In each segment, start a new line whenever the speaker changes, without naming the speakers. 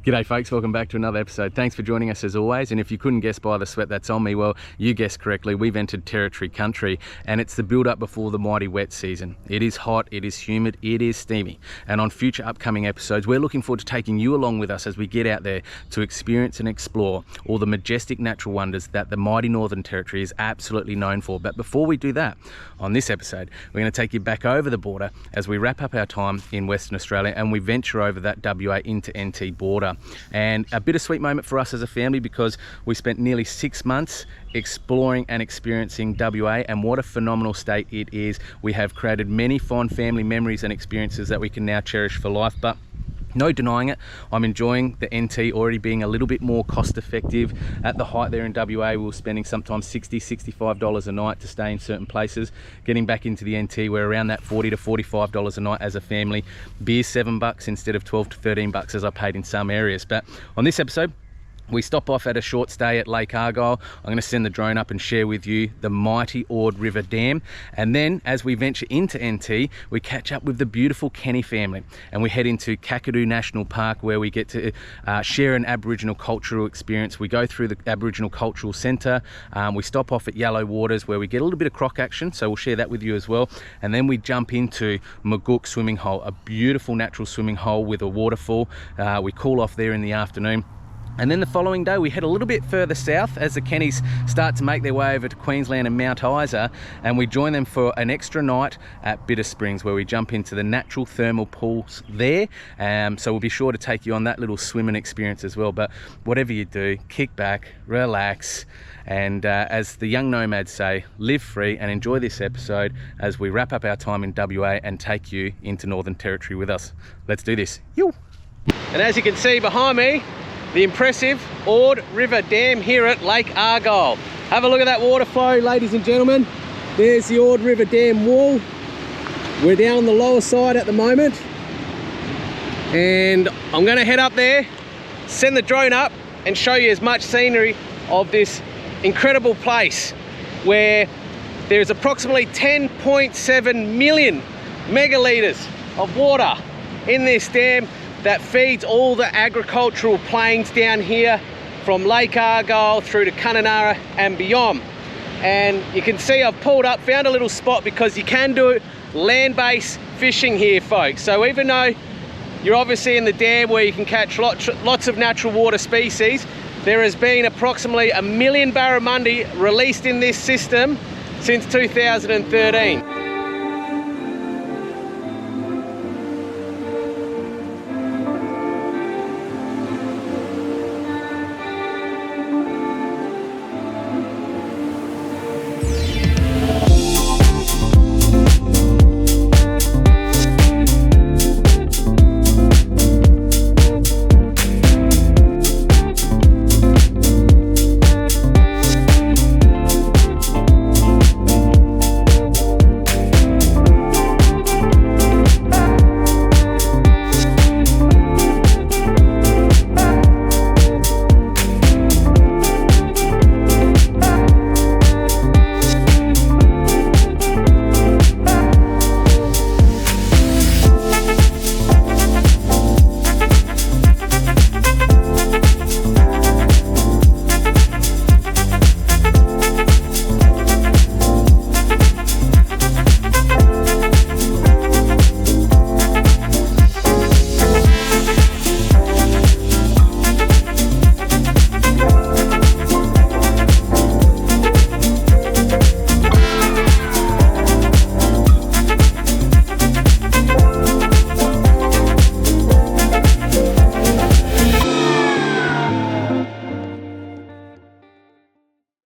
G'day folks, welcome back to another episode. Thanks for joining us as always, and if you couldn't guess by the sweat that's on me, well, you guessed correctly. We've entered territory country, and it's the build up before the mighty wet season. It is hot, it is humid, it is steamy, and on future upcoming episodes, we're looking forward to taking you along with us as we get out there to experience and explore all the majestic natural wonders that the mighty Northern Territory is absolutely known for. But before we do that, on this episode, we're going to take you back over the border as we wrap up our time in Western Australia and we venture over that WA into NT border. And a bittersweet moment for us as a family because we spent nearly 6 months exploring and experiencing WA, and what a phenomenal state it is. We have created many fond family memories and experiences that we can now cherish for life, but no denying it, I'm enjoying the NT already being a little bit more cost effective. At the height there in WA, we were spending sometimes $60, $65 a night to stay in certain places. Getting back into the NT, we're around that $40 to $45 a night as a family. Beer's $7 instead of $12 to $13 as I paid in some areas. But on this episode, we stop off at a short stay at Lake Argyle. I'm going to send the drone up and share with you the mighty Ord River Dam. And then as we venture into NT, we catch up with the beautiful Kenny family and we head into Kakadu National Park, where we get to share an Aboriginal cultural experience. We go through the Aboriginal Cultural Centre. We stop off at Yellow Waters where we get a little bit of croc action, so we'll share that with you as well. And then we jump into Maguk swimming hole, a beautiful natural swimming hole with a waterfall. We cool off there in the afternoon. And then the following day, we head a little bit further south as the Kennys start to make their way over to Queensland and Mount Isa, and we join them for an extra night at Bitter Springs, where we jump into the natural thermal pools there. So we'll be sure to take you on that little swimming experience as well. But whatever you do, kick back, relax, and as the Youngnomads say, live free and enjoy this episode as we wrap up our time in WA and take you into Northern Territory with us. Let's do this. Yo! And as you can see behind me, the impressive Ord River Dam here at Lake Argyle. Have a look at that water flow, ladies and gentlemen. There's the Ord River Dam wall. We're down on the lower side at the moment. And I'm gonna head up there, send the drone up and show you as much scenery of this incredible place where there's approximately 10.7 million megalitres of water in this dam that feeds all the agricultural plains down here from Lake Argyle through to Kununurra and beyond. And you can see I've pulled up, found a little spot because you can do land-based fishing here, folks. So even though you're obviously in the dam where you can catch lots of natural water species, there has been approximately 1 million barramundi released in this system since 2013.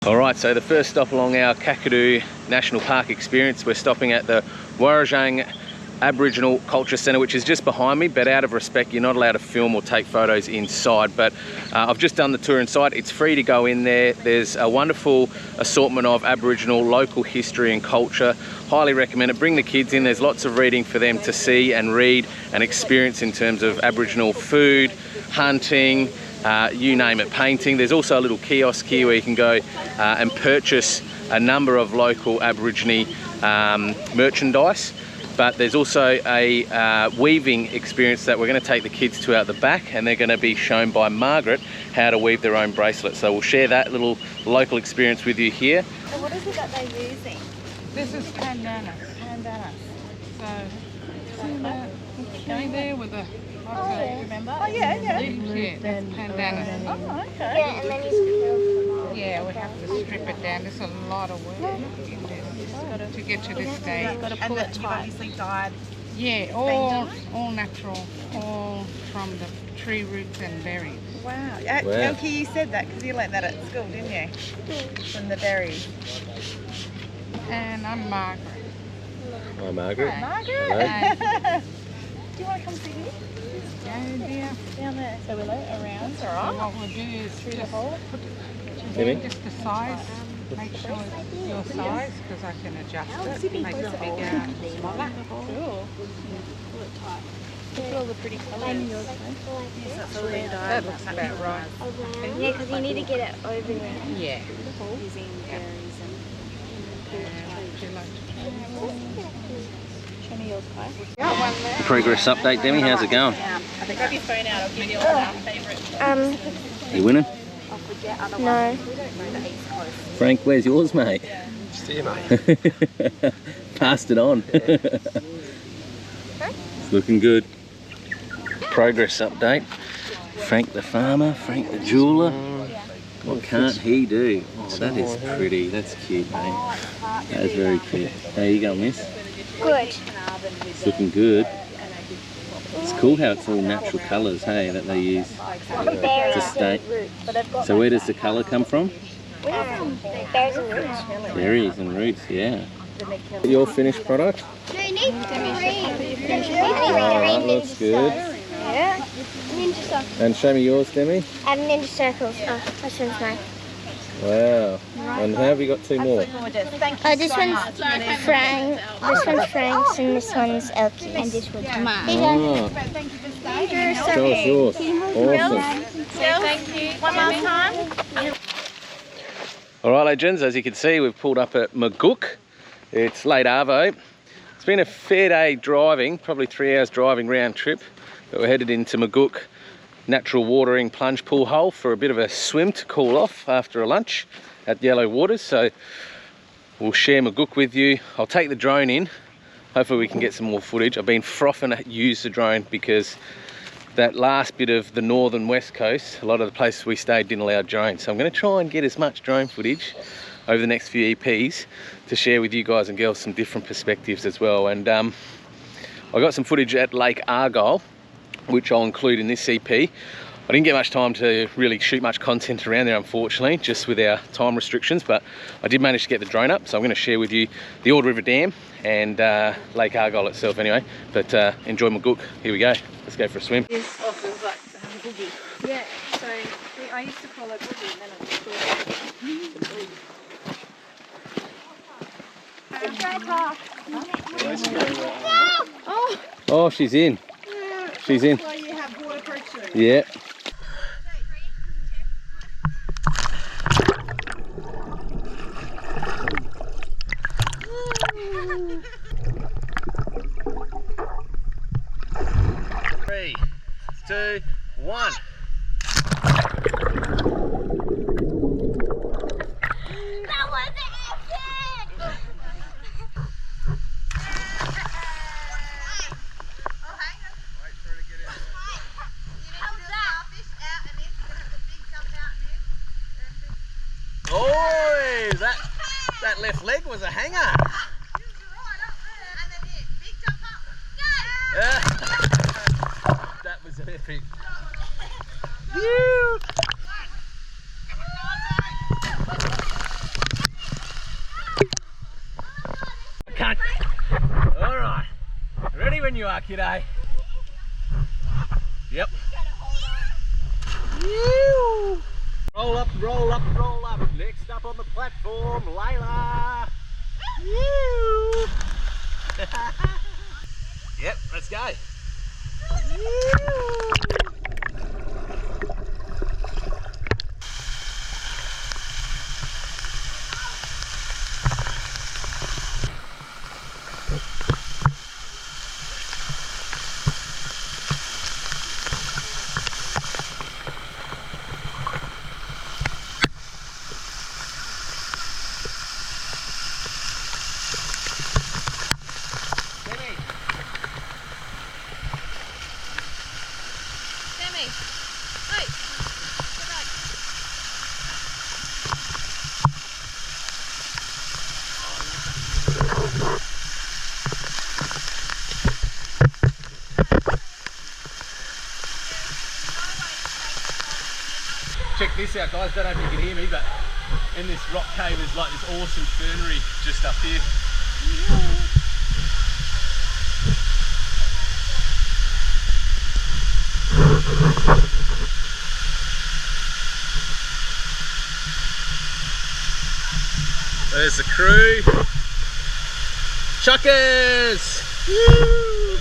Alright, so the first stop along our Kakadu National Park experience, we're stopping at the Warrajang Aboriginal Culture Centre, which is just behind me, but out of respect you're not allowed to film or take photos inside. But I've just done the tour inside. It's free to go in there. There's a wonderful assortment of Aboriginal local history and culture. Highly recommend it. Bring the kids in. There's lots of reading for them to see and read and experience in terms of Aboriginal food, hunting, you name it, painting. There's also a little kiosk here where you can go and purchase a number of local Aborigine merchandise. but there's also a weaving experience that we're going to take the kids to out the back, and they're going to be shown by Margaret how to weave their own bracelet. So we'll share that little local experience with you here.
So what is it that they're using?
This is pandanus. So, see there with the...
Remember? Oh yeah, yeah.
Yeah, that's pandanus.
Oh, okay.
Yeah, and then you peel them off.
Yeah, we have to strip it down. There's a lot of work in this to get to this stage.
You've got to pull it tight. You've obviously dyed.
Yeah, all natural, all from the tree roots and berries.
Wow. Elkie, you said that because you learnt that at school, didn't you? From the berries.
And I'm Margaret.
Hi, Margaret.
Margaret! Do you want to come see me?
Yeah, dear.
Down there. So we'll around.
So what we'll do is
Through the hole.
Just the size. Make sure it's your size because I can adjust it. Make it bigger, smaller.
Cool. Pull it tight. Look at all the pretty colours. Yes, that's all their dye.
That looks about right.
Yeah, because you need to get it over there.
Yeah.
Using berries and show me yours, Kai.
Progress update, Demi. How's it going?
Grab your phone out. I'll give you all our favourite.
You winning?
No.
Frank, where's yours, mate?
Just here, mate.
Passed it on. It's looking good. Progress update. Frank the farmer, Frank the jeweller. What can't he do? Oh, that is pretty. That's cute, mate. That is very cute. How you going, miss?
Good.
It's looking good. It's cool how it's all natural colours, hey, that they use to state. So where does the colour come from?
Berries and roots.
Berries and roots, yeah. Your finished product?
No, you need green.
Oh, that looks good.
Yeah. Ninja circles.
And show me yours, Demi.
Ninja circles. Oh, this one's mine.
Wow. And how have you got two more?
Thank you
This
so
one's
much.
Frank. This one's Frank's and this one's Elkie's. And this one's mine.
Oh,
Thank you for staying.
show us yours. Awesome.
Thank you. One last time.
All right, legends, as you can see, we've pulled up at Maguk. It's late arvo. It's been a fair day driving, probably 3 hours driving round trip, but we're headed into Maguk natural watering plunge pool hole for a bit of a swim to cool off after a lunch at Yellow Waters. So we'll share Maguk with you. I'll take the drone in. Hopefully we can get some more footage. I've been frothing to use the drone because that last bit of the northern west coast, a lot of the places we stayed didn't allow drones. So I'm going to try and get as much drone footage over the next few EPs to share with you guys and girls some different perspectives as well. And I got some footage at Lake Argyle, which I'll include in this EP. I didn't get much time to really shoot much content around there, unfortunately, just with our time restrictions, but I did manage to get the drone up, so I'm going to share with you the Ord River Dam and Lake Argyle itself anyway. But enjoy Maguk. Here we go. Let's go for a swim.
Yeah, so I used to call it boogie and then it was
Oh, she's in. She's in.
Well, you have waterproof shoes.
Yeah. 3, 2, 1.
That was epic!
Oh, that left leg was a hanger. That was epic. Can't. All right. Ready when you are, kiddo. Yep. Roll up, roll up, roll up. Next up on the platform, Layla. Yep, let's go. Check this out, guys. Don't know if you can hear me, but in this rock cave is like this awesome fernery just up here. There's the crew. Chuckers! Woo!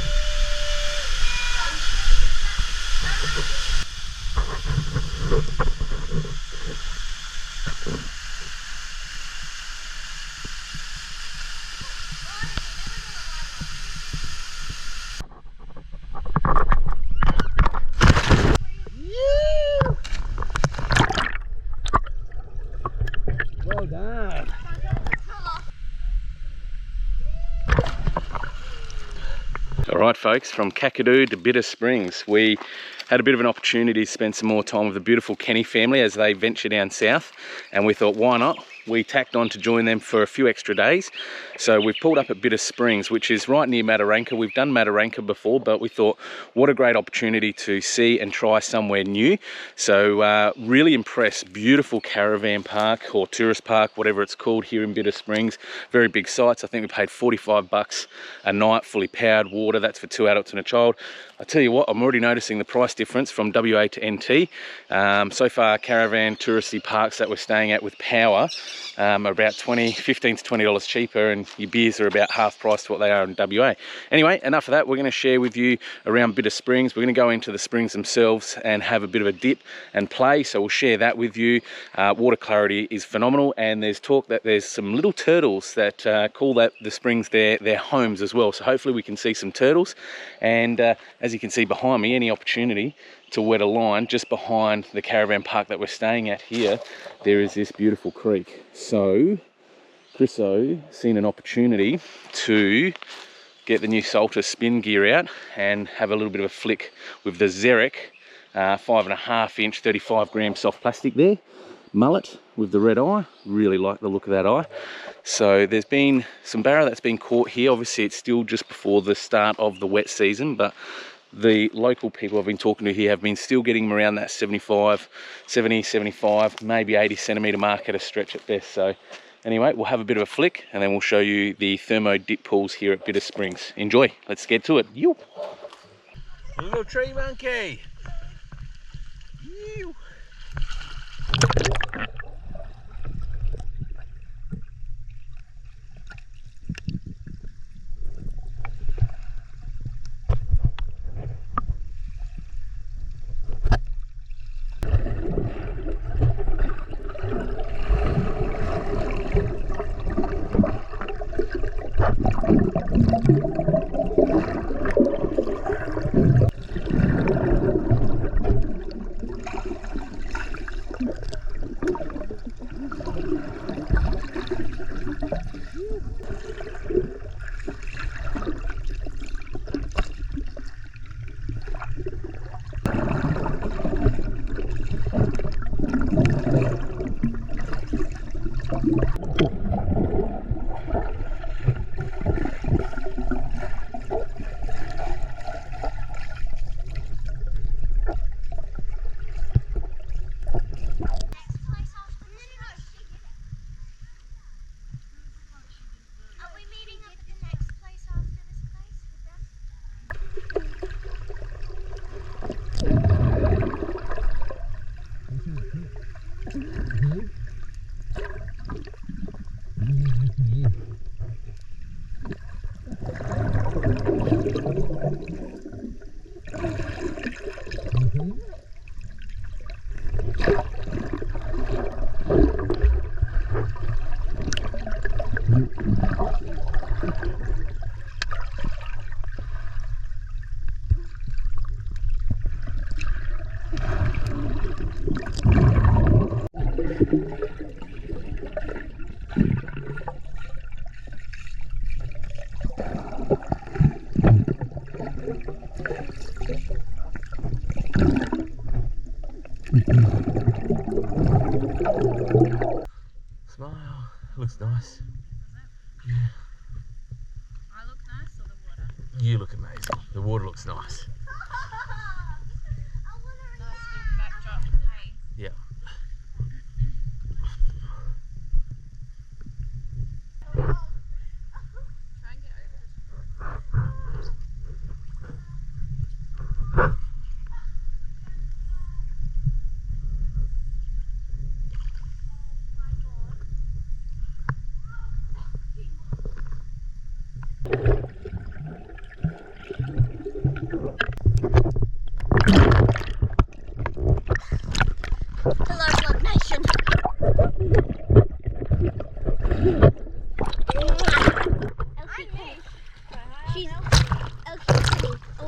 Well done. Alright folks, from Kakadu to Bitter Springs, we had a bit of an opportunity to spend some more time with the beautiful Kenny family as they venture down south, and we thought, why not? We tacked on to join them for a few extra days. So we've pulled up at Bitter Springs, which is right near Mataranka. We've done Mataranka before, but we thought, what a great opportunity to see and try somewhere new. So really impressed. Beautiful caravan park or tourist park, whatever it's called here in Bitter Springs. Very big sites. I think we paid $45 a night, fully powered, water. That's for 2 adults and a child. I tell you what, I'm already noticing the price difference from WA to NT. So far, caravan touristy parks that we're staying at with power are about $15 to $20 cheaper, and your beers are about half price to what they are in WA. Anyway, enough of that. We're going to share with you around Bitter Springs. We're going to go into the springs themselves and have a bit of a dip and play, so we'll share that with you. Water clarity is phenomenal, and there's talk that there's some little turtles that call the springs their homes as well, so hopefully we can see some turtles. And as you can see behind me, any opportunity to wet a line just behind the caravan park that we're staying at here, there is this beautiful creek. So Chriso seen an opportunity to get the new Salter spin gear out and have a little bit of a flick with the Xeric 5.5 inch 35 gram soft plastic there, mullet with the red eye. Really like the look of that eye. So there's been some barra that's been caught here. Obviously it's still just before the start of the wet season, but the local people I've been talking to here have been still getting them around that 70, 75, maybe 80 centimetre mark at a stretch at best. So anyway, we'll have a bit of a flick and then we'll show you the thermo dip pools here at Bitter Springs. Enjoy, let's get to it. Yo. Little tree monkey. Yo. Smile. Looks nice. Yeah.
I look nice or the water?
You look amazing. The water looks nice.
Nice little backdrop. Hey.
Yeah.
Try and get over it.
Hello, Vlog Nation. She's Elkie. Oh.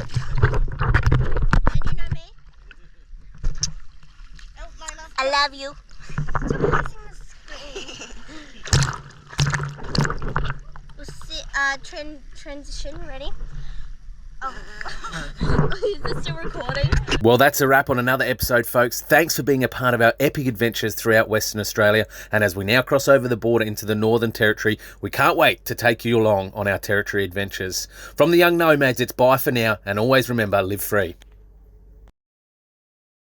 And you know me? I love you. We'll see. Transition. Ready? Oh. Is this still recording?
Well, that's a wrap on another episode, folks. Thanks for being a part of our epic adventures throughout Western Australia. And as we now cross over the border into the Northern Territory, we can't wait to take you along on our territory adventures. From the Youngnomads, it's bye for now. And always remember, live free.